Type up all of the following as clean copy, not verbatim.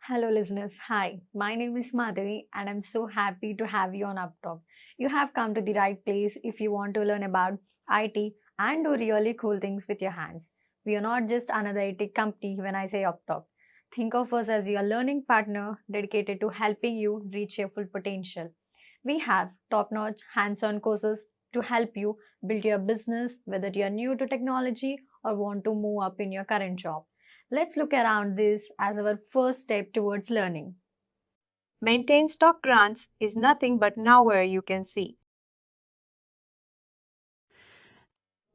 Hello, listeners. Hi, my name is Madhavi, and I'm so happy to have you on Upptalk. You have come to the right place if you want to learn about IT and do really cool things with your hands. We are not just another IT company when I say Upptalk. Think of us as your learning partner dedicated to helping you reach your full potential. We have top notch hands on courses to help you build your business, whether you are new to technology or want to move up in your current job. Let's look around this as our first step towards learning. Maintain stock grants is nothing but nowhere you can see.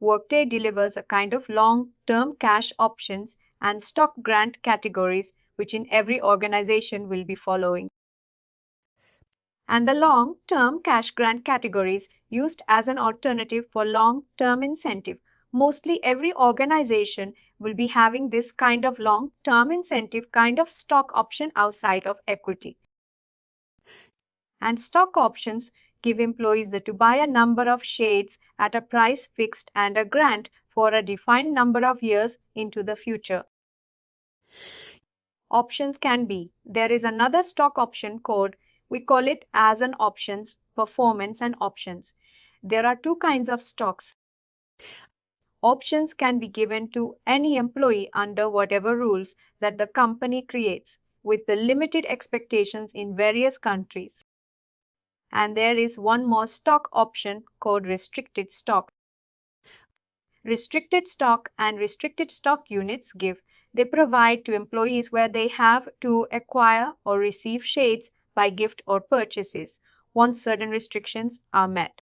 Workday delivers a kind of long-term cash options and stock grant categories which in every organization will be following. And the long-term cash grant categories used as an alternative for long-term incentive. Mostly every organization will be having this kind of long-term incentive kind of stock option outside of equity. And stock options give employees to buy a number of shares at a price fixed and a grant for a defined number of years into the future. Options can be there is another stock option code, we call it as an options, performance and options. There are two kinds of stocks. Options can be given to any employee under whatever rules that the company creates, with the limited expectations in various countries. And there is one more stock option called restricted stock. Restricted stock and restricted stock units they provide to employees where they have to acquire or receive shares by gift or purchases once certain restrictions are met.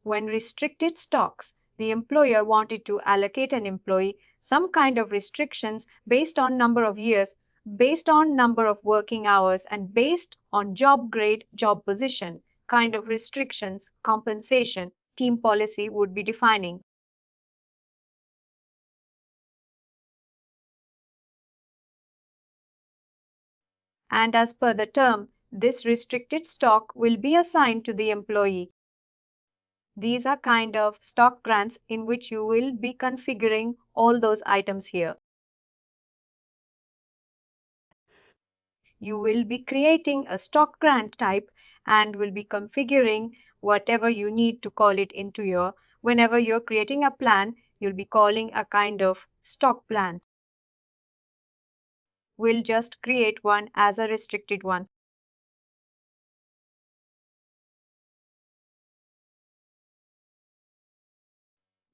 When restricted stocks, the employer wanted to allocate an employee some kind of restrictions based on number of years, based on number of working hours, and based on job grade, job position, kind of restrictions, compensation, team policy would be defining. And as per the term, this restricted stock will be assigned to the employee. These are kind of stock grants in which you will be configuring all those items here. You will be creating a stock grant type and will be configuring whatever you need to call it into your, whenever you're creating a plan, you'll be calling a kind of stock plan. We'll just create one as a restricted one.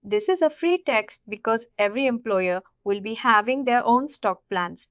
This is a free text because every employer will be having their own stock plans.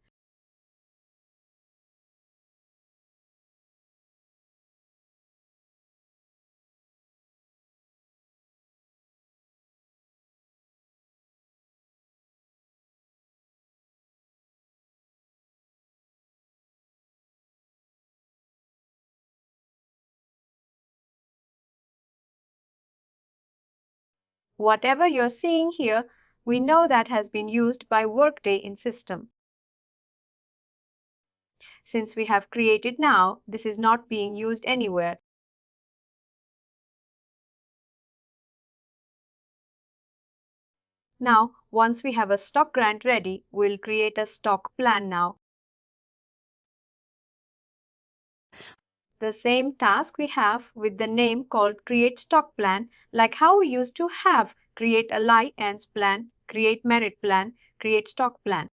Whatever you're seeing here, we know that has been used by Workday in system. Since we have created now, this is not being used anywhere. Now, once we have a stock grant ready, we'll create a stock plan now. The same task we have with the name called create stock plan, like how we used to have create alliance plan, create merit plan, create stock plan.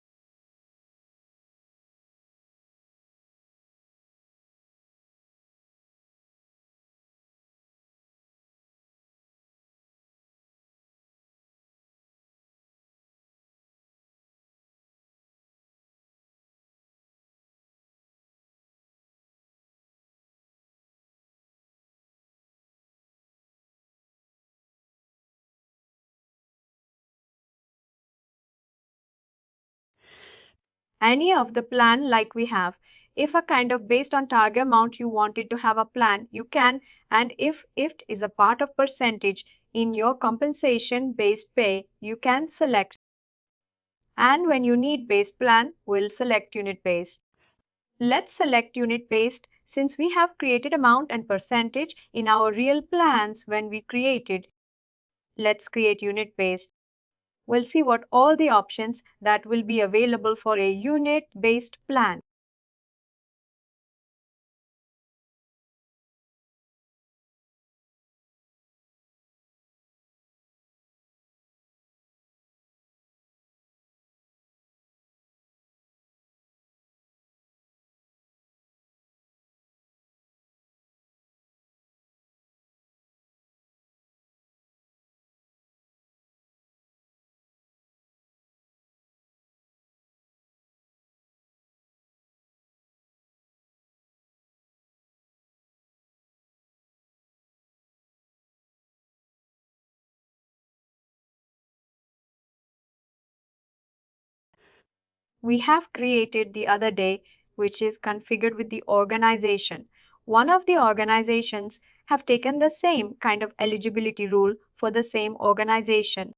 Any of the plan like we have. If a kind of based on target amount you wanted to have a plan, you can, and if it is a part of percentage in your compensation based pay, you can select. And when you need based plan, we'll select unit based. Let's select unit based since we have created amount and percentage in our real plans when we created. Let's create unit based. We'll see what all the options that will be available for a unit-based plan. We have created the other day, which is configured with the organization. One of the organizations have taken the same kind of eligibility rule for the same organization.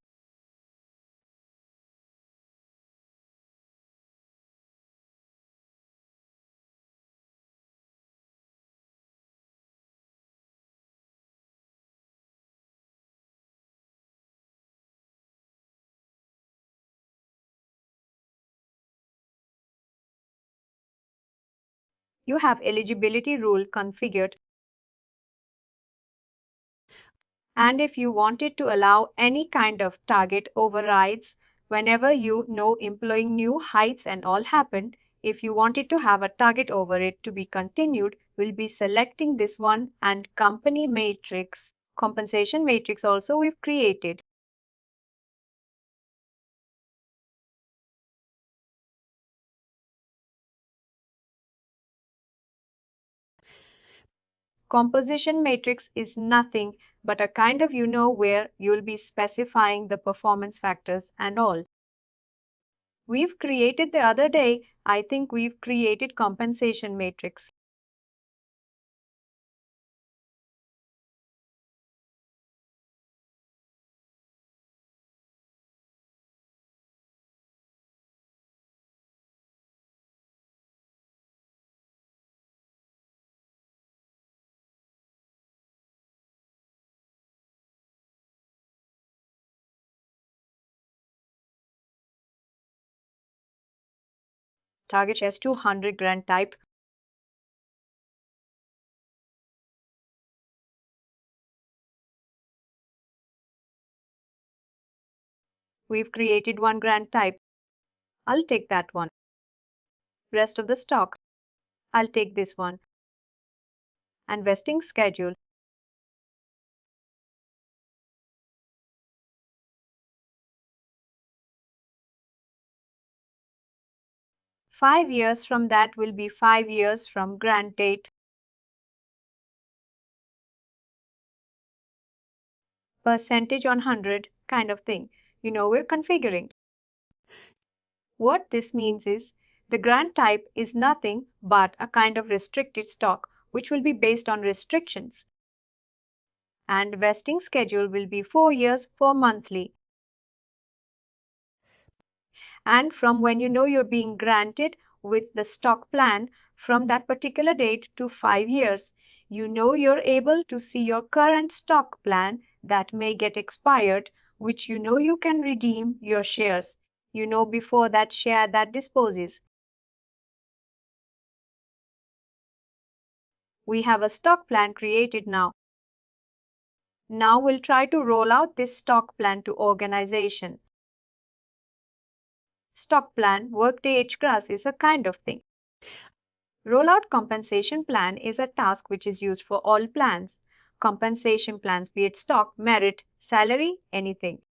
You have eligibility rule configured, and if you wanted to allow any kind of target overrides whenever you know employing new heights and all happened, if you wanted to have a target over it to be continued, we'll be selecting this one, and company matrix, compensation matrix also we've created. Composition matrix is nothing but a kind of where you'll be specifying the performance factors and all. We've created the other day, I think we've created compensation matrix. Target shares 200 grand type. We've created 1 grand type. I'll take that one. Rest of the stock. I'll take this one. And vesting schedule. Five years from that will be 5 years from grant date. Percentage on 100 kind of thing. We're configuring. What this means is the grant type is nothing but a kind of restricted stock which will be based on restrictions. And vesting schedule will be 4 years for monthly. And from when you're being granted with the stock plan, from that particular date to 5 years, you're able to see your current stock plan that may get expired, which you can redeem your shares. Before that share that disposes. We have a stock plan created now. Now we'll try to roll out this stock plan to organization. Stock plan, Workday HCRAS is a kind of thing. Rollout compensation plan is a task which is used for all plans. Compensation plans, be it stock, merit, salary, anything.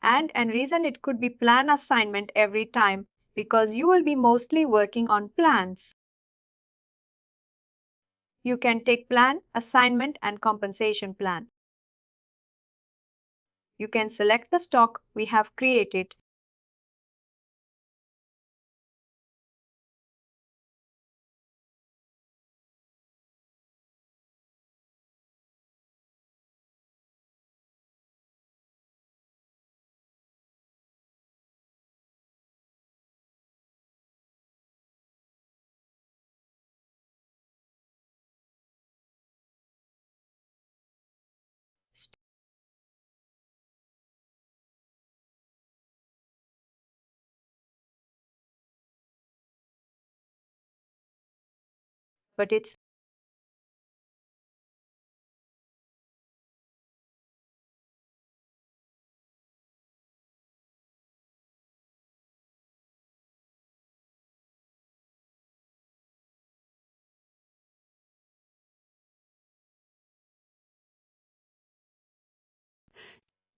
And reason it could be plan assignment every time because you will be mostly working on plans. You can take plan, assignment, and compensation plan. You can select the stock we have created. But it's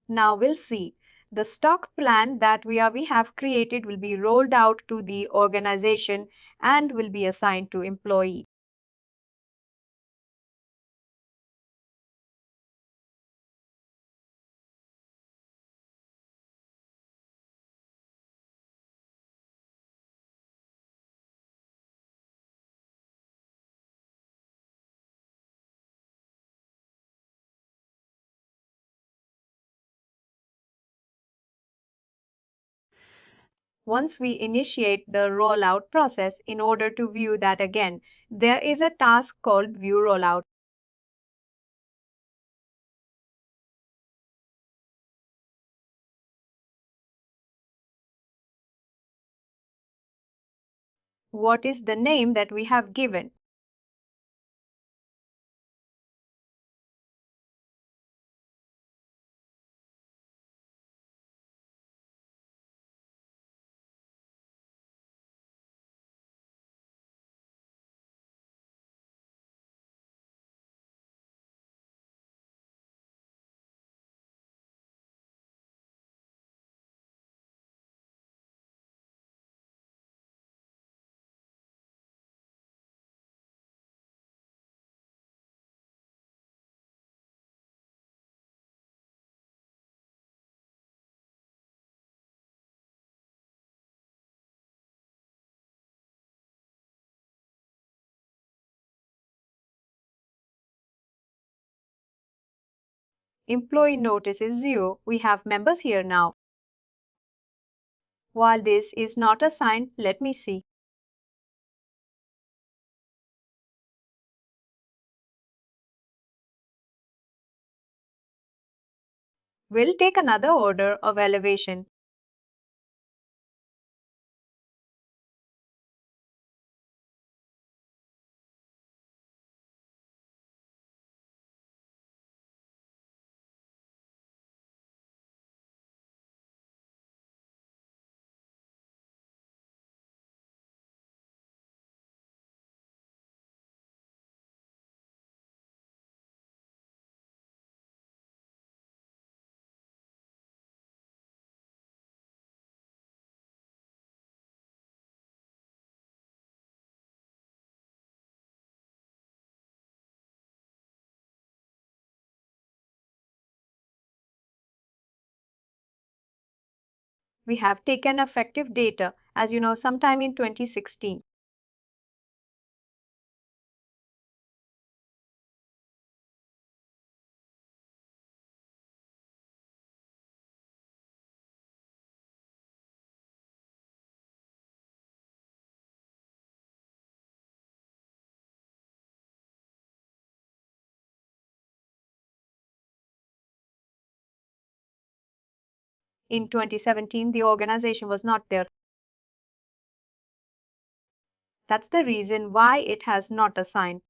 Now we'll see. The stock plan that we have created will be rolled out to the organization and will be assigned to employee. Once we initiate the rollout process, in order to view that again, there is a task called View Rollout. What is the name that we have given? Employee notice is 0. We have members here now. While this is not assigned, let me see. We'll take another order of elevation. We have taken effective data, as you know, sometime in 2016. In 2017, the organization was not there. That's the reason why it has not assigned.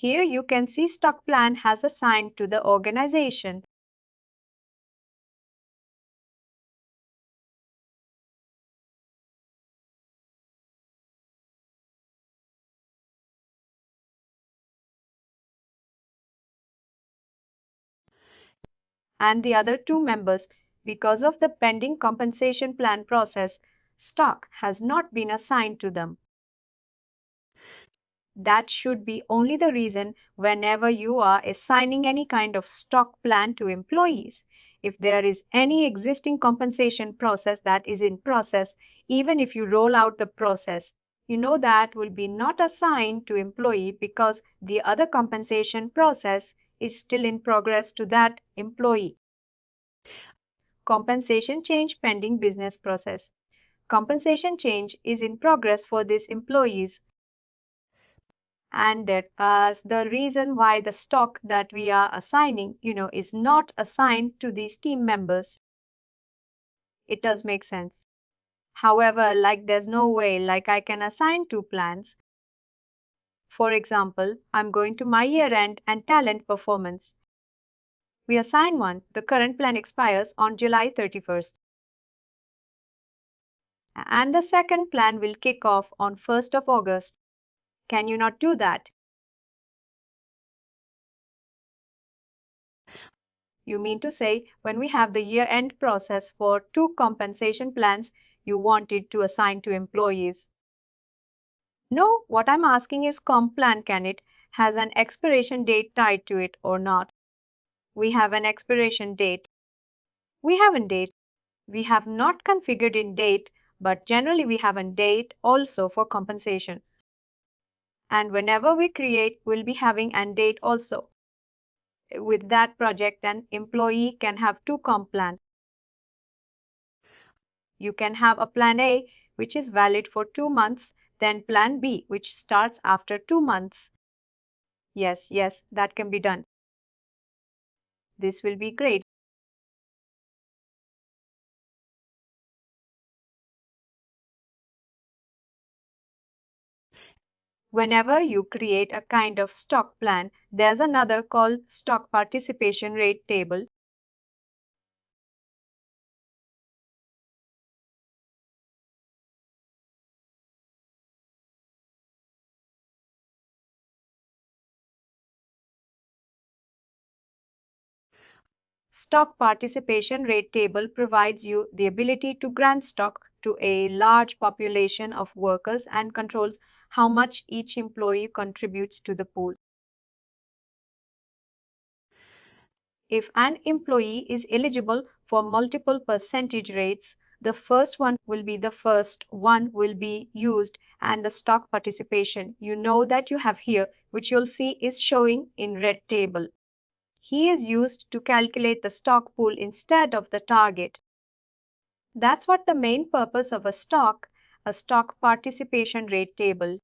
Here you can see stock plan has assigned to the organization. And the other two members, because of the pending compensation plan process, stock has not been assigned to them. That should be only the reason whenever you are assigning any kind of stock plan to employees. If there is any existing compensation process that is in process, even if you roll out the process, you know that will be not assigned to employee because the other compensation process is still in progress to that employee. Compensation change pending business process. Compensation change is in progress for these employees, and that the reason why the stock that we are assigning is not assigned to these team members. It does make sense. However, like there's no way like I can assign two plans. For example, I'm going to my year end and talent performance. We assign one. The current plan expires on July 31st, and the second plan will kick off on 1st of August. Can you not do that? You mean to say, when we have the year-end process for two compensation plans, you wanted to assign to employees? No, what I'm asking is comp plan, can it has an expiration date tied to it or not? We have an expiration date. We have a date. We have not configured in date, but generally we have a date also for compensation. And whenever we create, we'll be having a date also. With that project, an employee can have two comp plans. You can have a plan A, which is valid for 2 months, then plan B, which starts after 2 months. Yes, that can be done. This will be great. Whenever you create a kind of stock plan, there's another called stock participation rate table. Stock participation rate table provides you the ability to grant stock to a large population of workers and controls how much each employee contributes to the pool. If an employee is eligible for multiple percentage rates, the first one will be used, and the stock participation that you have here, which you'll see is showing in red table. He is used to calculate the stock pool instead of the target. That's what the main purpose of a stock participation rate table.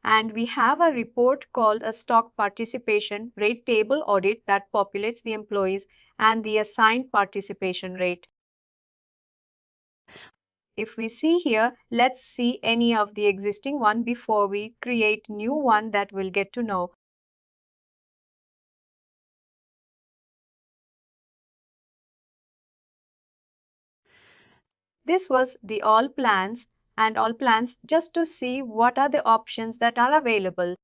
And we have a report called a stock participation rate table audit that populates the employees and the assigned participation rate. If we see here, let's see any of the existing one before we create new one that we'll get to know. This was the all plans just to see what are the options that are available.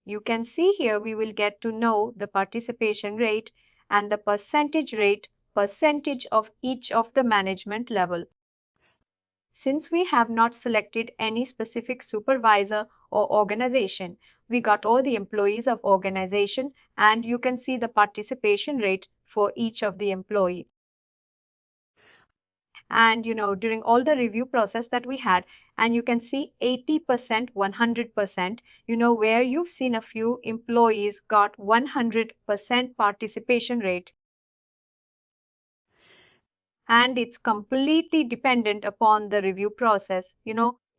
You can see here we will get to know the participation rate and the percentage of each of the management level. Since we have not selected any specific supervisor or organization, we got all the employees of organization and you can see the participation rate for each of the employee. And during all the review process that we had, and you can see 80%, 100%, where you've seen a few employees got 100% participation rate, and it's completely dependent upon the review process.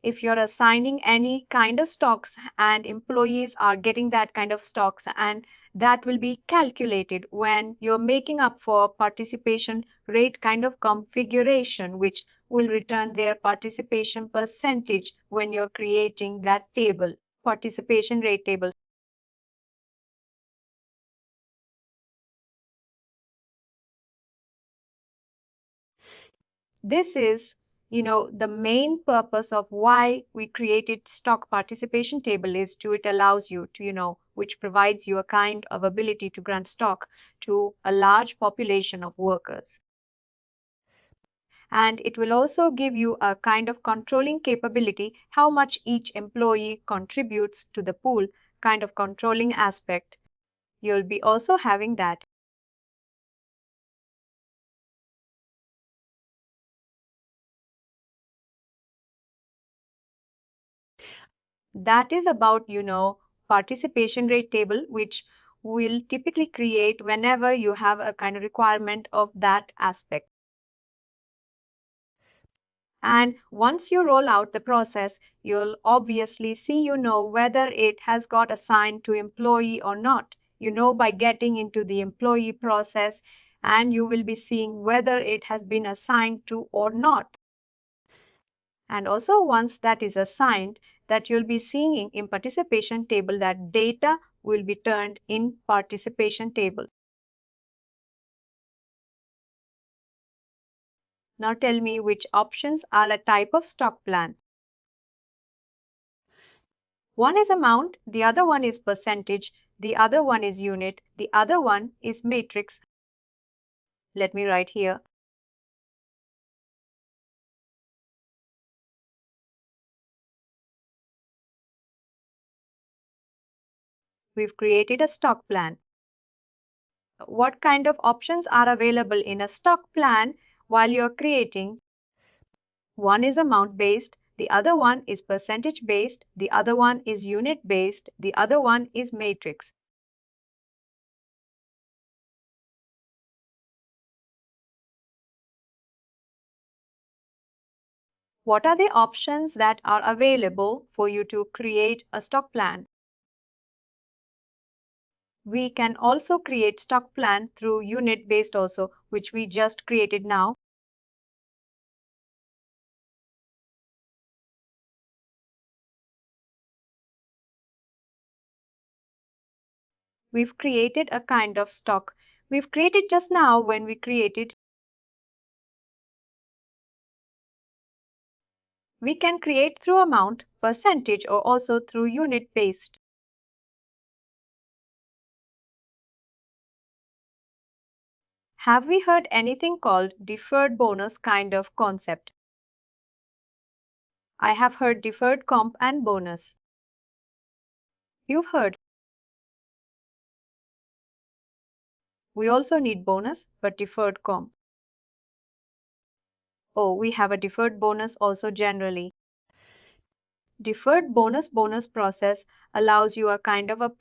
If you're assigning any kind of stocks and employees are getting that kind of stocks, and that will be calculated when you're making up for participation rate kind of configuration, which will return their participation percentage when you're creating that table, participation rate table. This is, the main purpose of why we created stock participation table is to it allows you to, which provides you a kind of ability to grant stock to a large population of workers. And it will also give you a kind of controlling capability, how much each employee contributes to the pool, kind of controlling aspect. You'll be also having that. That is about, participation rate table, which will typically create whenever you have a kind of requirement of that aspect. And once you roll out the process, you'll obviously see, whether it has got assigned to employee or not, by getting into the employee process, and you will be seeing whether it has been assigned to or not. And also once that is assigned, that you'll be seeing in participation table, that data will be turned in participation table. Now tell me which options are a type of stock plan. One is amount, the other one is percentage, the other one is unit, the other one is matrix. Let me write here. We've created a stock plan. What kind of options are available in a stock plan while you're creating? One is amount based, the other one is percentage based, the other one is unit based, the other one is matrix. What are the options that are available for you to create a stock plan? We can also create stock plan through unit based also, which we just created now. We've created a kind of stock. We've created just now when we created. We can create through amount, percentage, or also through unit based. Have we heard anything called deferred bonus kind of concept? I have heard deferred comp and bonus. You've heard. We also need bonus, but deferred comp. Oh, we have a deferred bonus also generally. Deferred bonus process allows you a kind of a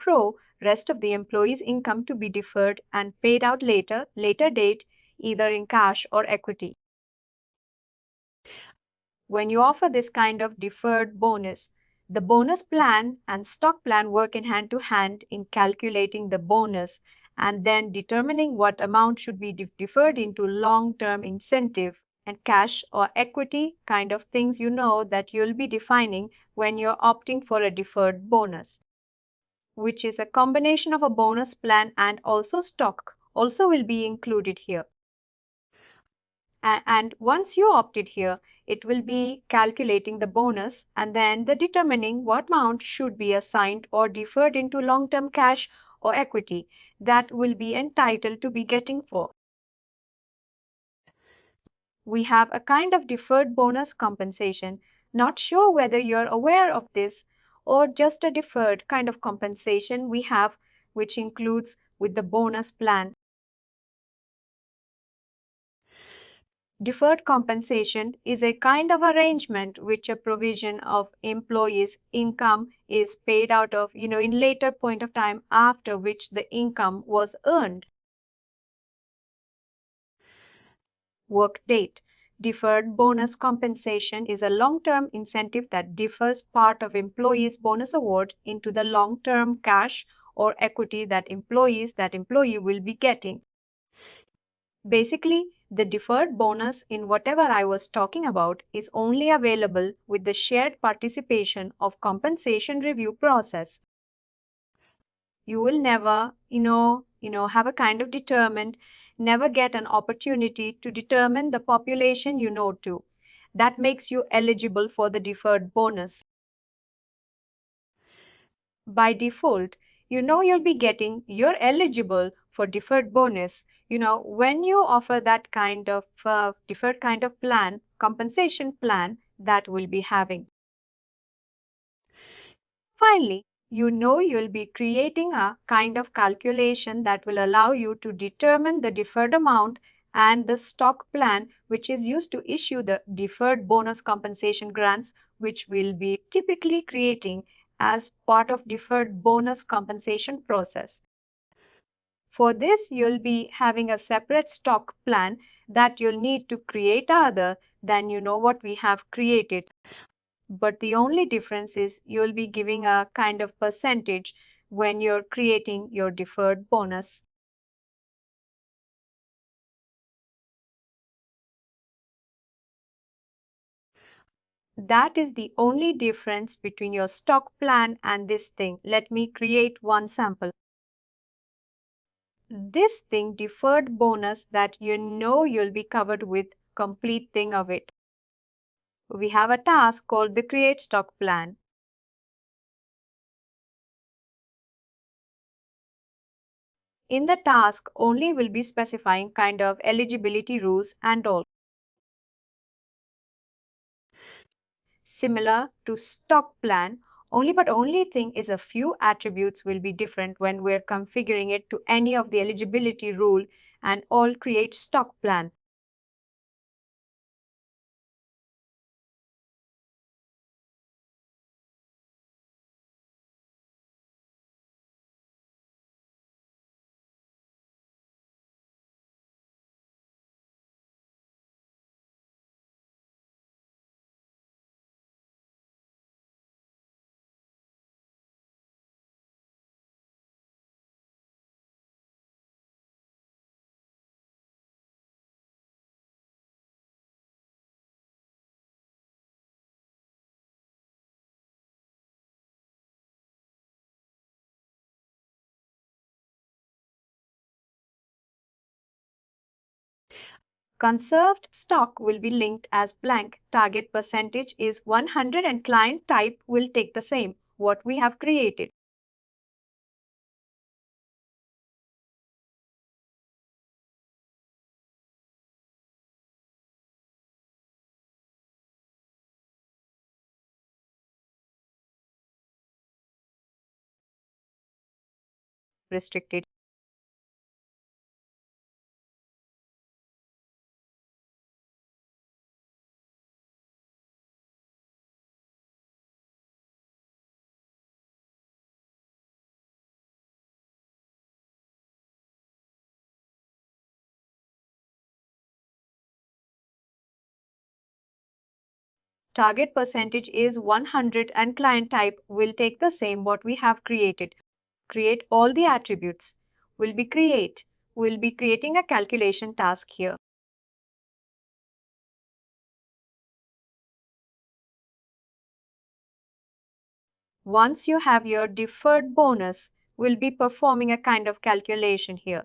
rest of the employee's income to be deferred and paid out later date, either in cash or equity. When you offer this kind of deferred bonus, the bonus plan and stock plan work in hand in calculating the bonus and then determining what amount should be deferred into long-term incentive and cash or equity kind of things, that you'll be defining when you're opting for a deferred bonus, which is a combination of a bonus plan and also stock also will be included here. And once you opted here, it will be calculating the bonus and then the determining what amount should be assigned or deferred into long-term cash or equity that will be entitled to be getting for. We have a kind of deferred bonus compensation. Not sure whether you're aware of this or just a deferred kind of compensation we have, which includes with the bonus plan. Deferred compensation is a kind of arrangement which a provision of employees' income is paid out of, in later point of time after which the income was earned. Work date. Deferred bonus compensation is a long-term incentive that defers part of employees' bonus award into the long-term cash or equity that employee will be getting. Basically, the deferred bonus in whatever I was talking about is only available with the shared participation of compensation review process. You will never, have a kind of determined, never get an opportunity to determine the population to. That makes you eligible for the deferred bonus. By default, you're eligible for deferred bonus. When you offer that kind of deferred kind of plan, compensation plan that will be having. Finally, you'll be creating a kind of calculation that will allow you to determine the deferred amount and the stock plan which is used to issue the deferred bonus compensation grants, which will be typically creating as part of deferred bonus compensation process. For this, you'll be having a separate stock plan that you'll need to create other than what we have created. But the only difference is you'll be giving a kind of percentage when you're creating your deferred bonus. That is the only difference between your stock plan and this thing. Let me create one sample. This thing deferred bonus that you'll be covered with complete thing of it. We have a task called the create stock plan. In the task only will be specifying kind of eligibility rules and all. Similar to stock plan, only thing is a few attributes will be different when we're configuring it to any of the eligibility rule and all create stock plan. Conserved stock will be linked as blank. Target percentage is 100 and client type will take the same, what we have created. Restricted. Target percentage is 100 and client type will take the same what we have created. Create all the attributes. We'll be creating a calculation task here. Once you have your deferred bonus, we'll be performing a kind of calculation here.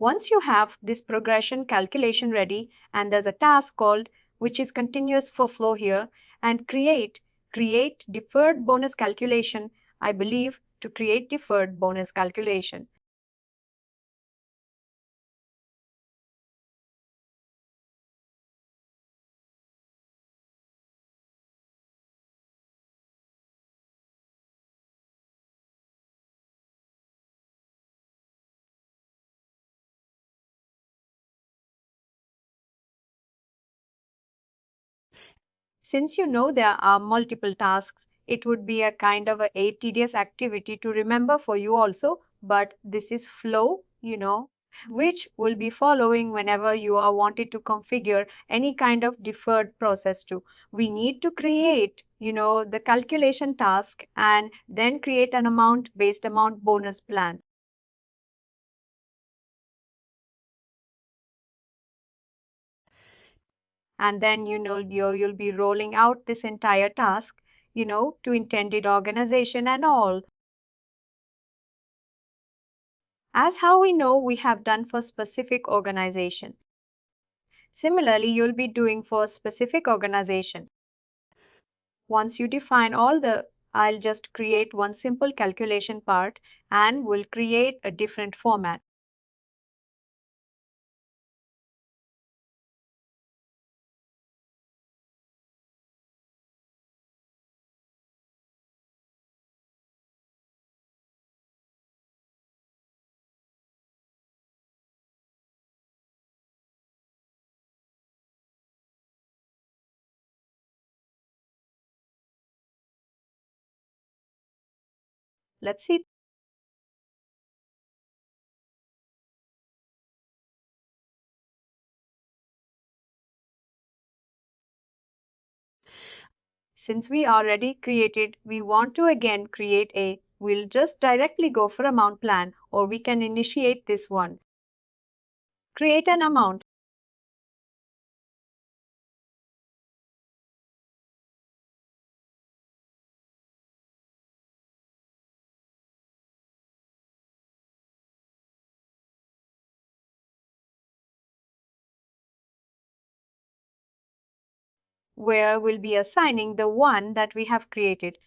Once you have this progression calculation ready, and there's a task called which is continuous for flow here, and create deferred bonus calculation, I believe, to create deferred bonus calculation. Since you know there are multiple tasks, it would be a kind of a tedious activity to remember for you also, but this is flow, which will be following whenever you are wanted to configure any kind of deferred process to. We need to create, the calculation task and then create an amount bonus plan. And then you'll be rolling out this entire task to intended organization and all, as how we know we have done for specific organization. Similarly, you'll be doing for specific organization. Once you define all the, I'll just create one simple calculation part and will create a different format. Let's see. Since we already created, we want to again create a, we'll just directly go for amount plan, or we can initiate this one. Create an amount. Where we'll be assigning the one that we have created.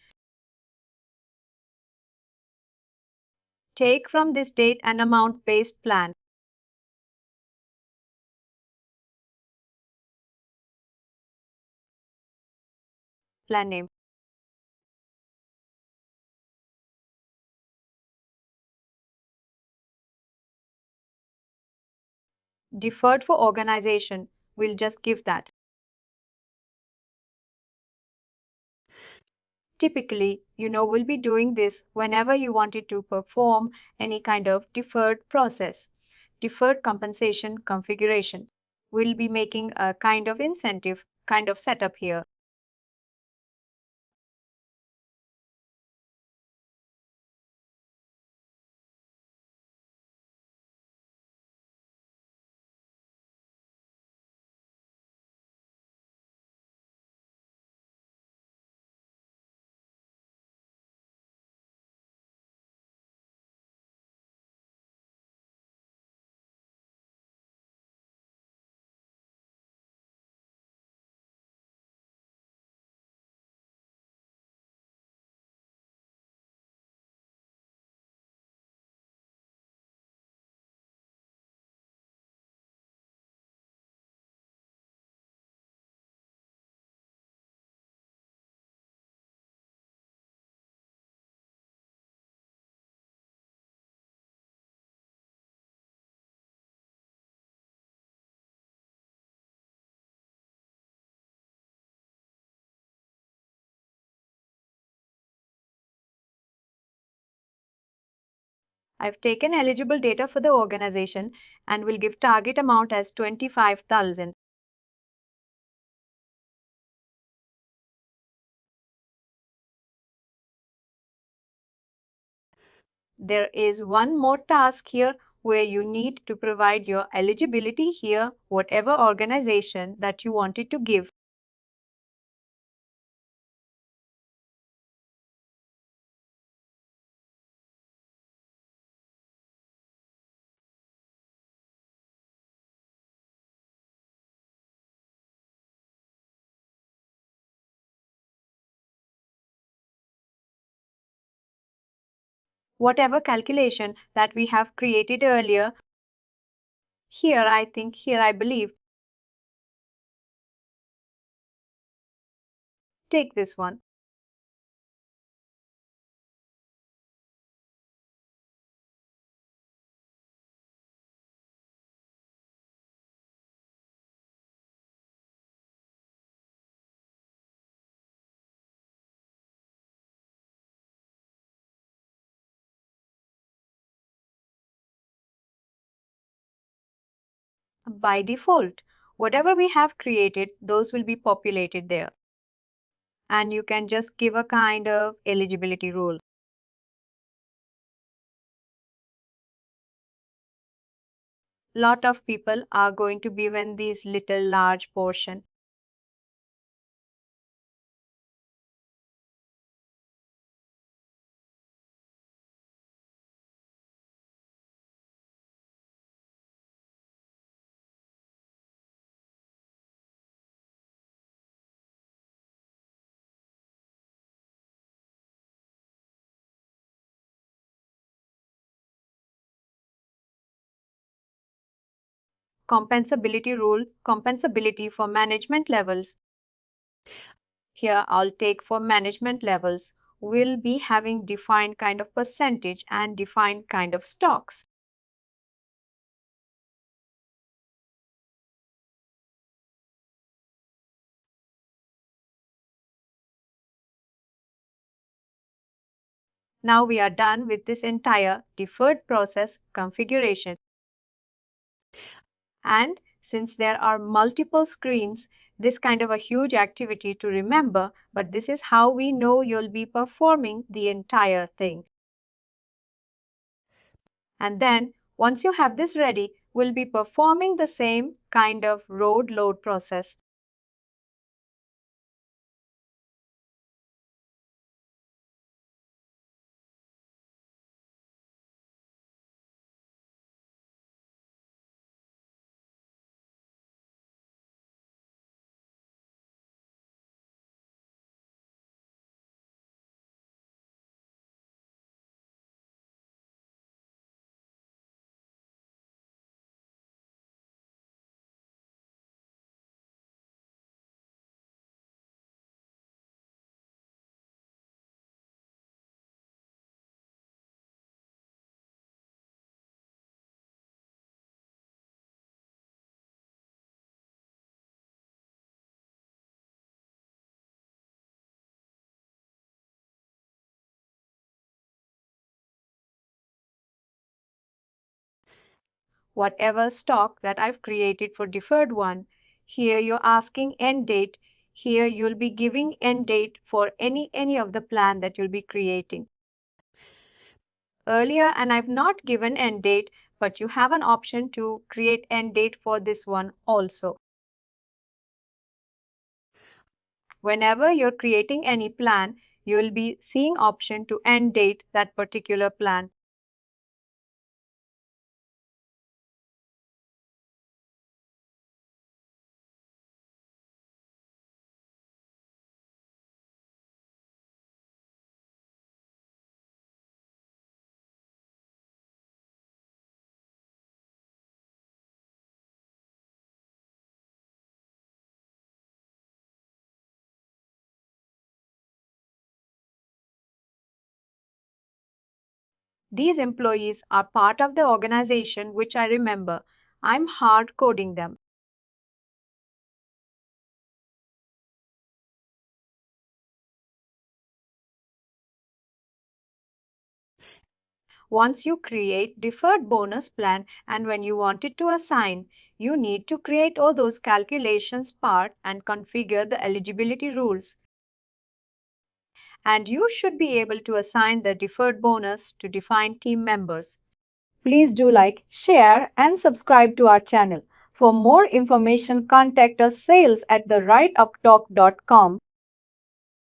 Take from this date an amount based plan. Plan name. Deferred for organization. We'll just give that. Typically, we'll be doing this whenever you wanted to perform any kind of deferred process. Deferred compensation configuration. We'll be making a kind of incentive kind of setup here. I've taken eligible data for the organization and will give target amount as 25,000. There is one more task here where you need to provide your eligibility here, whatever organization that you wanted to give. whatever calculation that we have created earlier. Here I believe, take this one. By default, whatever we have created, those will be populated there. And you can just give a kind of eligibility rule. Lot of people are going to be in these little large portion. Compensability rule, compensability for management levels. Here I'll take for management levels. We'll be having defined kind of percentage and defined kind of stocks. Now we are done with this entire deferred process configuration. And since there are multiple screens, this kind of a huge activity to remember, but this is how we know you'll be performing the entire thing. And then once you have this ready, we'll be performing the same kind of road load process. Whatever stock that I've created for deferred one, here you're asking end date. Here you'll be giving end date for any of the plan that you'll be creating. Earlier, and I've not given end date, but you have an option to create end date for this one also. Whenever you're creating any plan, you will be seeing option to end date that particular plan. These employees are part of the organization which I remember. I'm hard coding them. Once you create deferred bonus plan and when you want it to assign, you need to create all those calculations part and configure the eligibility rules. And you should be able to assign the deferred bonus to defined team members. Please do like, share, and subscribe to our channel. For more information, contact us sales@therightuptalk.com.